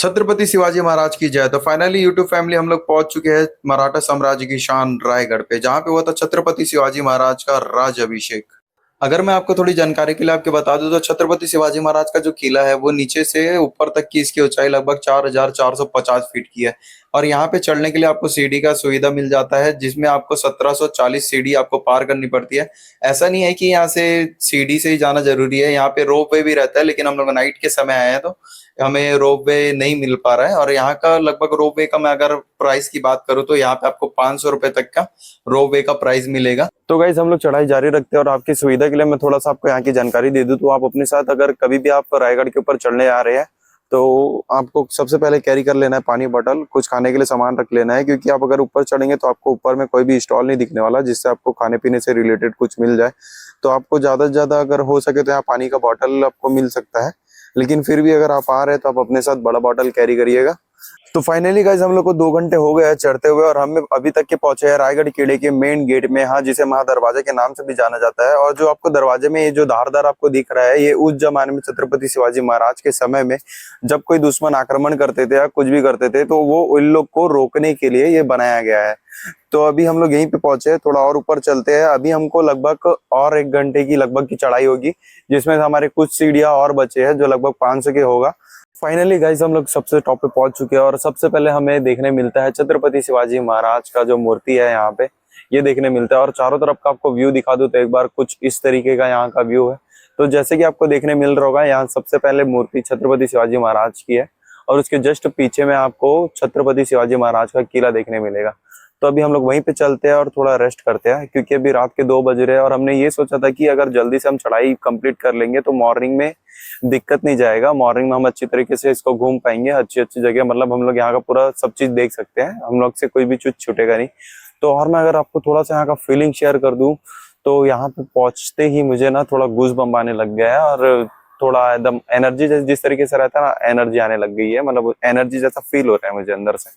छत्रपति शिवाजी महाराज की जय। तो फाइनली यूट्यूब फैमिली हम लोग पहुंच चुके हैं मराठा साम्राज्य की शान रायगढ़ पे, जहां पे हुआ था छत्रपति शिवाजी महाराज का राज अभिषेक। अगर मैं आपको थोड़ी जानकारी के लिए आपके बता दूं तो छत्रपति शिवाजी महाराज का जो किला है वो नीचे से ऊपर तक की इसकी ऊंचाई लगभग 4,450 फीट की है। और यहाँ पे चढ़ने के लिए आपको सीढ़ी का सुविधा मिल जाता है, जिसमें आपको 1740 सीढ़ी आपको पार करनी पड़ती है। ऐसा नहीं है कि यहाँ से सीढ़ी से ही जाना जरूरी है, यहाँ पे रोप वे भी रहता है, लेकिन हम लोग नाइट के समय आए हैं तो हमें रोप वे नहीं मिल पा रहा है। और यहाँ का लगभग रोप वे का मैं अगर प्राइस की बात करूँ तो यहाँ पे आपको 500 रुपए तक का रोप वे का प्राइस मिलेगा। तो गाइज हम लोग चढ़ाई जारी रखते हैं और आपकी सुविधा के लिए मैं थोड़ा सा आपको यहाँ की जानकारी दे दूं। तो आप अपने साथ अगर कभी भी आप रायगढ़ के ऊपर चढ़ने आ रहे हैं तो आपको सबसे पहले कैरी कर लेना है पानी बोतल, कुछ खाने के लिए सामान रख लेना है, क्योंकि आप अगर ऊपर चढ़ेंगे तो आपको ऊपर में कोई भी स्टॉल नहीं दिखने वाला जिससे आपको खाने पीने से रिलेटेड कुछ मिल जाए। तो आपको ज्यादा से ज्यादा अगर हो सके तो यहाँ पानी का बॉटल आपको मिल सकता है, लेकिन फिर भी अगर आप आ रहे हैं तो आप अपने साथ बड़ा बॉटल कैरी करिएगा। तो फाइनली गाइज हम लोग को 2 घंटे हो गए हैं चढ़ते हुए और हम अभी तक के पहुंचे हैं रायगढ़ किले के मेन गेट में, हाँ, जिसे महादरवाजे के नाम से भी जाना जाता है। और जो आपको दरवाजे में ये जो धारदार आपको दिख रहा है, ये उस जमाने में छत्रपति शिवाजी महाराज के समय में जब कोई दुश्मन आक्रमण करते थे या कुछ भी करते थे तो वो उन लोग को रोकने के लिए ये बनाया गया है। तो अभी हम लोग यहीं पे पहुंचे, थोड़ा और ऊपर चलते हैं। अभी हमको लगभग और 1 घंटे की लगभग की चढ़ाई होगी, जिसमें हमारे कुछ सीढ़ियां और बचे हैं जो लगभग 500 के होगा। फाइनली गाइस हम लोग सबसे टॉप पे पहुंच चुके हैं और सबसे पहले हमें देखने मिलता है छत्रपति शिवाजी महाराज का जो मूर्ति है यहाँ पे, ये देखने मिलता है। और चारों तरफ का आपको व्यू दिखा दूं तो एक बार कुछ इस तरीके का यहाँ का व्यू है। तो जैसे कि आपको देखने मिल रहा होगा, यहाँ सबसे पहले मूर्ति छत्रपति शिवाजी महाराज की है और उसके जस्ट पीछे में आपको छत्रपति शिवाजी महाराज का किला देखने मिलेगा। तो अभी हम लोग वहीं पे चलते हैं और थोड़ा रेस्ट करते हैं, क्योंकि अभी रात के 2 बज रहे हैं और हमने ये सोचा था कि अगर जल्दी से हम चढ़ाई कंप्लीट कर लेंगे तो मॉर्निंग में दिक्कत नहीं जाएगा। मॉर्निंग में हम अच्छी तरीके से इसको घूम पाएंगे, अच्छी अच्छी जगह, मतलब हम लोग यहाँ का पूरा सब चीज देख सकते हैं, हम लोग से कोई भी चीज छूटेगा नहीं। तो और मैं अगर आपको थोड़ा सा यहाँ का फीलिंग शेयर कर दूं तो यहाँ पे पहुंचते ही मुझे ना थोड़ा गूज बम्प आने लग गया है और थोड़ा एकदम एनर्जी जिस तरीके से रहता है ना, एनर्जी आने लग गई है, मतलब एनर्जी जैसा फील हो रहा है मुझे अंदर से।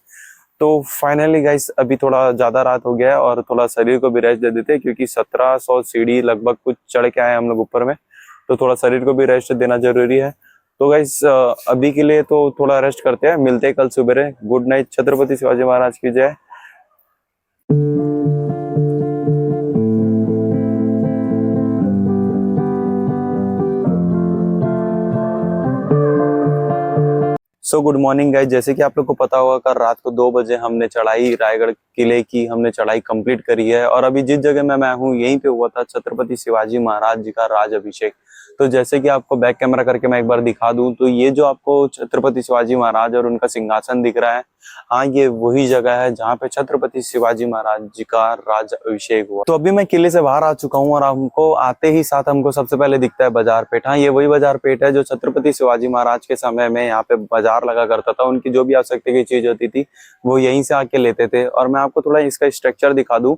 तो फाइनली गाइस अभी थोड़ा ज्यादा रात हो गया है और थोड़ा शरीर को भी रेस्ट दे देते हैं, क्योंकि 1700 सीढ़ी लगभग कुछ चढ़ के आए हम लोग ऊपर में, तो थोड़ा शरीर को भी रेस्ट देना जरूरी है। तो गाइस अभी के लिए तो थोड़ा रेस्ट करते हैं, मिलते हैं कल सुबह। गुड नाइट, छत्रपति शिवाजी महाराज की जय। सो गुड मॉर्निंग गाइस, जैसे कि आप लोग को पता होगा कल रात को 2 बजे हमने चढ़ाई रायगढ़ किले की हमने चढ़ाई कंप्लीट करी है। और अभी जिस जगह मैं हूँ यहीं पे हुआ था छत्रपति शिवाजी महाराज जी का राज अभिषेक। तो जैसे कि आपको बैक कैमरा करके मैं एक बार दिखा दूं तो ये जो आपको छत्रपति शिवाजी महाराज और उनका सिंहासन दिख रहा है, हाँ, ये वही जगह है जहाँ पे छत्रपति शिवाजी महाराज जी का राज अभिषेक हुआ। तो अभी मैं किले से बाहर आ चुका हूँ और हमको आते ही साथ हमको सबसे पहले दिखता है बाजार पेठ। हाँ, ये वही बाजार पेठ है जो छत्रपति शिवाजी महाराज के समय में यहाँ पे बाजार लगा करता था, उनकी जो भी आवश्यकता की चीज होती थी वो यहीं से आके लेते थे। और मैं आपको थोड़ा इसका स्ट्रक्चर दिखा दूं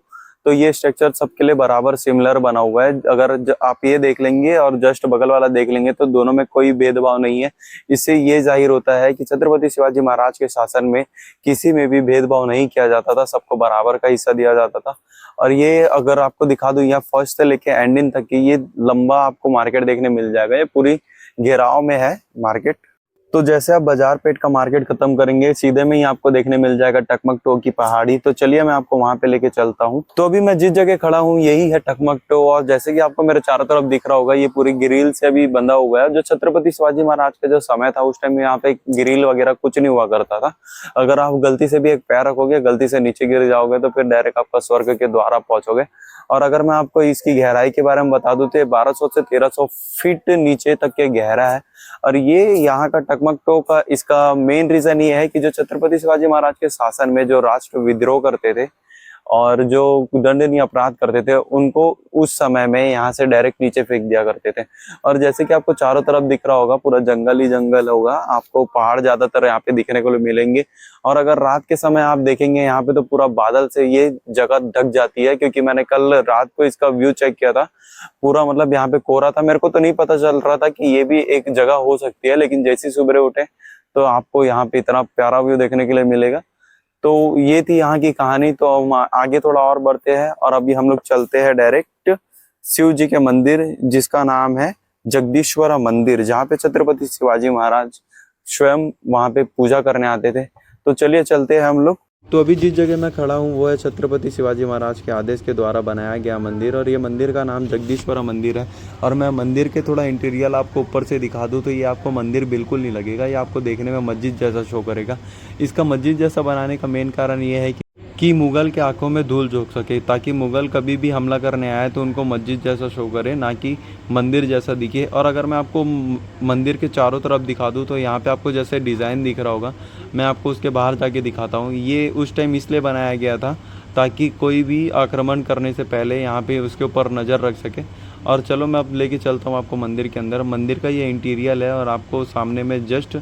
तो ये स्ट्रक्चर सबके लिए बराबर सिमिलर बना हुआ है। अगर आप ये देख लेंगे और जस्ट बगल वाला देख लेंगे तो दोनों में कोई भेदभाव नहीं है। इससे ये जाहिर होता है कि छत्रपति शिवाजी महाराज के शासन में किसी में भी भेदभाव नहीं किया जाता था, सबको बराबर का हिस्सा दिया जाता था। और ये अगर आपको दिखा दूं, यहाँ फर्स्ट से लेके एंडिंग तक की ये लंबा आपको मार्केट देखने मिल जाएगा, ये पूरी घेराव में है मार्केट। तो जैसे आप बाजार पेठ का मार्केट खत्म करेंगे सीधे में ही आपको देखने मिल जाएगा टकमक टो की पहाड़ी। तो चलिए मैं आपको वहां पे लेके चलता हूँ। तो अभी मैं जिस जगह खड़ा हूँ यही है टकमक टो, और जैसे कि आपको मेरे चारों तरफ दिख रहा होगा ये पूरी ग्रिल से अभी बंधा हुआ है। जो छत्रपति शिवाजी महाराज का जो समय था उस टाइम यहाँ पे ग्रिल वगैरह कुछ नहीं हुआ करता था। अगर आप गलती से भी एक पैर रखोगे, गलती से नीचे गिर जाओगे तो फिर डायरेक्ट आपका स्वर्ग के द्वार आप पहुंचोगे। और अगर मैं आपको इसकी गहराई के बारे में बता दूं तो 1200 से 1300 फीट नीचे तक के गहरा है। और ये यहाँ का टकमक टो का इसका मेन रीजन ये है कि जो छत्रपति शिवाजी महाराज के शासन में जो राष्ट्र विद्रोह करते थे और जो दंडनीय अपराध करते थे उनको उस समय में यहाँ से डायरेक्ट नीचे फेंक दिया करते थे। और जैसे कि आपको चारों तरफ दिख रहा होगा पूरा जंगल ही जंगल होगा, आपको पहाड़ ज्यादातर यहाँ पे दिखने को मिलेंगे। और अगर रात के समय आप देखेंगे यहाँ पे तो पूरा बादल से ये जगह ढक जाती है, क्योंकि मैंने कल रात को इसका व्यू चेक किया था, पूरा मतलब यहाँ पे कोहरा था। मेरे को तो नहीं पता चल रहा था कि ये भी एक जगह हो सकती है, लेकिन जैसे ही सुबह उठे तो आपको यहाँ पे इतना प्यारा व्यू देखने के लिए मिलेगा। तो ये थी यहाँ की कहानी। तो हम आगे थोड़ा और बढ़ते हैं और अभी हम लोग चलते हैं डायरेक्ट शिव जी के मंदिर जिसका नाम है जगदीश्वर मंदिर, जहाँ पे छत्रपति शिवाजी महाराज स्वयं वहाँ पे पूजा करने आते थे। तो चलिए चलते हैं हम लोग। तो अभी जिस जगह मैं खड़ा हूँ वो है छत्रपति शिवाजी महाराज के आदेश के द्वारा बनाया गया मंदिर, और ये मंदिर का नाम जगदीश्वरा मंदिर है। और मैं मंदिर के थोड़ा इंटीरियर आपको ऊपर से दिखा दूँ तो ये आपको मंदिर बिल्कुल नहीं लगेगा, ये आपको देखने में मस्जिद जैसा शो करेगा। इसका मस्जिद जैसा बनाने का मेन कारण ये है कि मुगल के आंखों में धूल झोंक सके, ताकि मुगल कभी भी हमला करने आए तो उनको मस्जिद जैसा शो करे, ना कि मंदिर जैसा दिखे। और अगर मैं आपको मंदिर के चारों तरफ दिखा दूँ तो यहाँ पे आपको जैसे डिज़ाइन दिख रहा होगा, मैं आपको उसके बाहर जाके दिखाता हूँ। ये उस टाइम इसलिए बनाया गया था ताकि कोई भी आक्रमण करने से पहले यहाँ पे उसके ऊपर नज़र रख सके। और चलो मैं अब लेके चलता हूँ आपको मंदिर के अंदर। मंदिर का ये इंटीरियर है और आपको सामने में जस्ट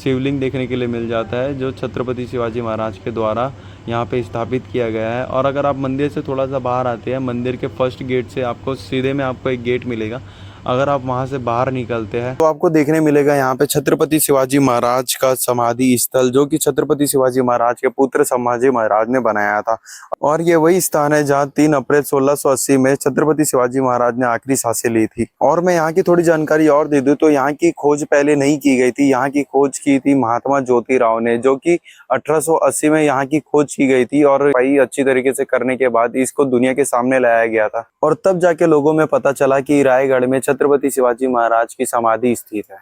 शिवलिंग देखने के लिए मिल जाता है, जो छत्रपति शिवाजी महाराज के द्वारा यहाँ पे स्थापित किया गया है। और अगर आप मंदिर से थोड़ा सा बाहर आते हैं, मंदिर के फर्स्ट गेट से आपको सीधे में आपको एक गेट मिलेगा। अगर आप वहां से बाहर निकलते हैं तो आपको देखने मिलेगा यहाँ पे छत्रपति शिवाजी महाराज का समाधि स्थल, जो कि छत्रपति शिवाजी महाराज के पुत्र संभाजी महाराज ने बनाया था। और ये वही स्थान है जहाँ 3 अप्रैल 1680 में छत्रपति शिवाजी महाराज ने आखिरी सांसें ली थी। और मैं यहाँ की थोड़ी जानकारी और दे दूं तो यहाँ की खोज पहले नहीं की गई थी, यहाँ की खोज की थी महात्मा ज्योतिराव ने, जो कि 1880 में यहाँ की खोज की गई थी। और भाई अच्छी तरीके से करने के बाद इसको दुनिया के सामने लाया गया था, और तब जाके लोगों में पता चला कि रायगढ़ में छत्रपति शिवाजी महाराज की समाधि स्थित है।